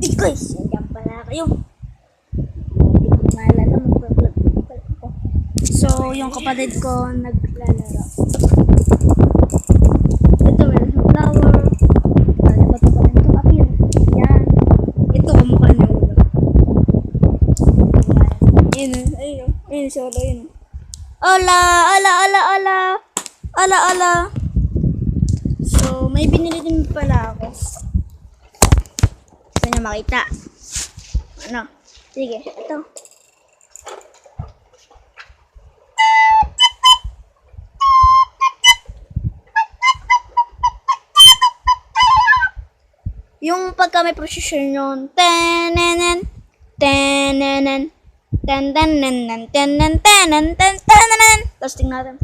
Guys, nandiyan pala kayo. Hindi ko maalala mag-vlog ako. So, yung kapatid ko naglalaro. Ito, meron siyang flower. Ano ba ito pa rin ito? Appear. Yan. Ito, kamukha niya ulo. Ayun, ayun, ayun, solo, yun. Ala, ala, ala, ala. Ala, ala. So, may binili din pala ako. Gusto niya makita. Ano? Sige, ito. Yung pagka may precision yun. Tenenen. Tenenen. Tenenen. Tenenen. Tenenen. Tenenen. Tapos tingnan natin.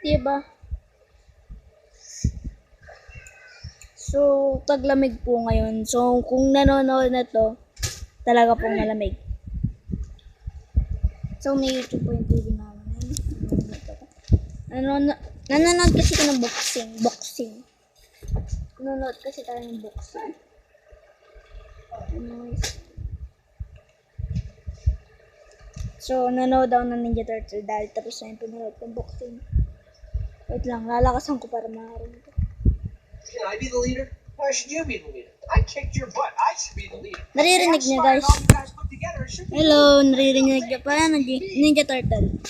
Diba? So, taglamig po ngayon. So, kung nanonood na to, talaga pong malamig. So, may YouTube po yung TV namin. Nanonood kasi ko ng boxing. Nanonood kasi tayo ng boxing. So, nanonood ako ng Ninja Turtle dahil tapos na yung pinanood ng boxing. Wait lang, lalakasan ko para makarinig ko. Can I be the leader? Why should you be the leader? I kicked your butt. I should be the leader. Naririnig niya, guys. Hello, naririnig niya pa ng Ninja Turtle.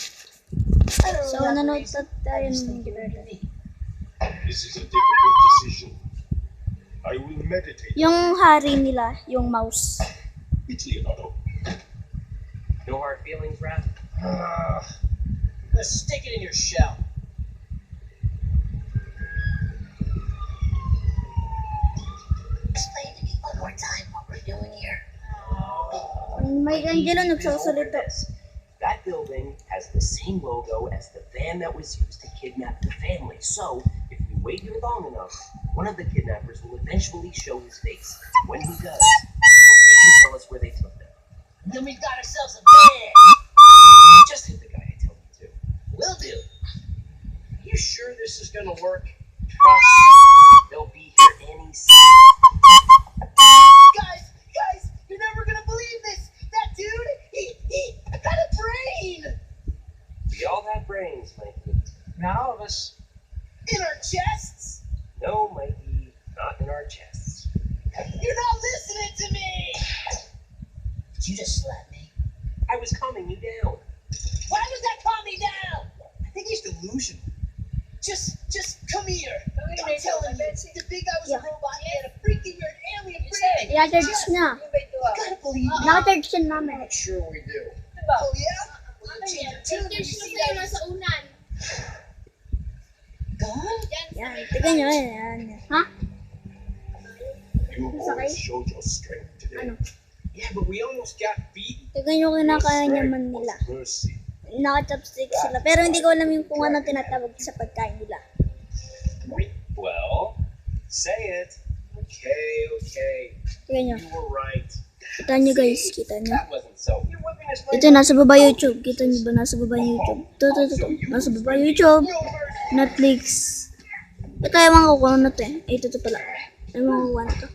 So, nanonood tayo ng Ninja Turtle. This is a difficult decision. I will meditate. Yung hari nila, yung mouse. It's Leonardo. No hard feelings, Raph? Let's stick it in your shell. Explain to me one more time what we're doing here. May Angelo nagsasalita. That building has the same logo as the van that was used to kidnap the family. So, if we wait here long enough, one of the kidnappers will eventually show his face. When he does, they can tell us where they took them. Then we've got ourselves a van. Just hit the guy I told you to. Will do. You sure this is gonna work? Trust me, they'll be here any second. Guys, you're never gonna believe this. That dude, he got a brain We all have brains, Mikey. Not all of us. in our chests. No, Mikey, not in our chests. You're not listening to me. Did you just slap me? I was calming you down. Why was that calm me down? I think he's delusional. Just come here. I'm telling you, the big guy was a robot. He had a freaking weird alien brain. I-charge niya. You gotta believe me. Naka-charge siya namin. Not sure we do. Oh yeah? Well, you change your tune when you see that. Gone? Yan, tignan nyo. Yan. Ha? You boys showed your strength today. Yeah, but we almost got beaten. Tignan nyo kinakain naman nila. Mercy. Naka-chopstick sila. Pero hindi ko alam yung kung anong tinatawag sa pagkain nila. Well, say it. Okay. Tignan nyo. You were right. Kita nyo guys. Kita nyo. That wasn't so. You're whipping us Ito, nasa baba YouTube. Kita nyo ba? Nasa baba YouTube. Ito. Nasa baba YouTube. Netflix. Ito, ewan ko kung ano to eh. Ito pala. Ewan ko kung ano to.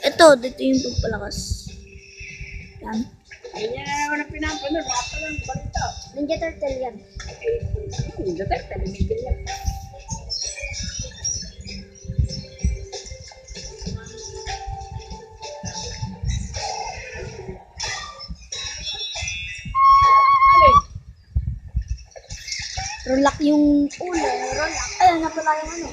Ito, dito yung pagpalakas. Yan. Yan na naman ang pinapanood. Baka lang balita. Ninja Turtle yan. Ninja Turtle, Ninja yan. Rolak yung ulo. Rolak. Ayun, napala yung ano.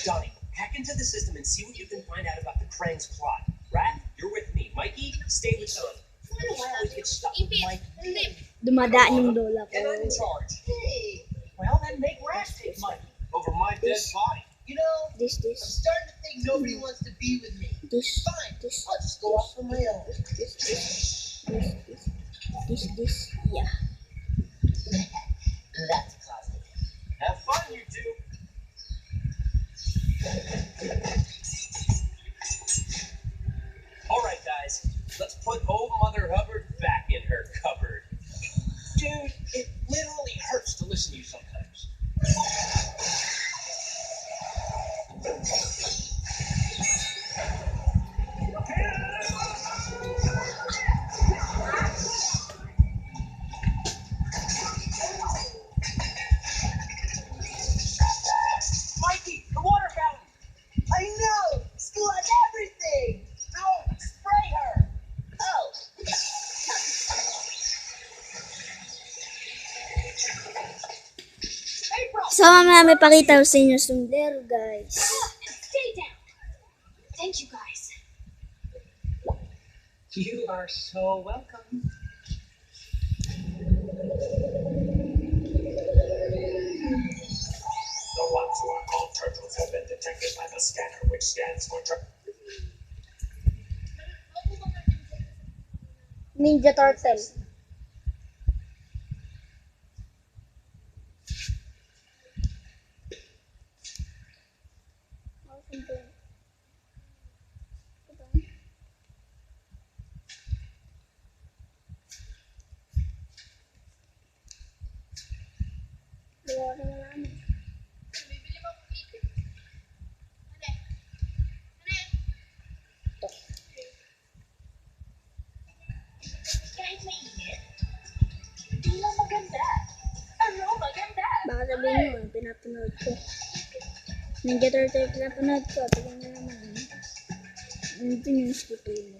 Donnie, hack into the system and see what you can find out about the Krang's plot. Raph, you're with me. Mikey, stay with Donnie. I always get stuck with my Dumadaan yung lola ko. and I'm in charge. Hey, Well, then make Raz take money over my dead body. you know, This, I'm starting to think nobody wants to be with me. this, Fine, this, I'll just go off on my own. this, yeah. That's positive. Have fun, you two. All right, guys, let's put old Mother Hubbard back in her cupboard. Dude, it literally hurts to listen to you sometimes. Mikey, the water fountain. I know! School has everything! No, spray her. Oh! April. So, mamaya may pakita ko sa inyo sundero, guys. Stay down! Thank you guys. You are so welcome. The ones who are called turtles have been detected by the scanner, which scans for Ninja Turtle. Kahit mainit, hindi lang maganda. Ano maganda? Baka sabihin nyo, pinapanood ko. Ninja Turtle, pinapanood ko. Tignan nyo naman. Ano yung skipin mo?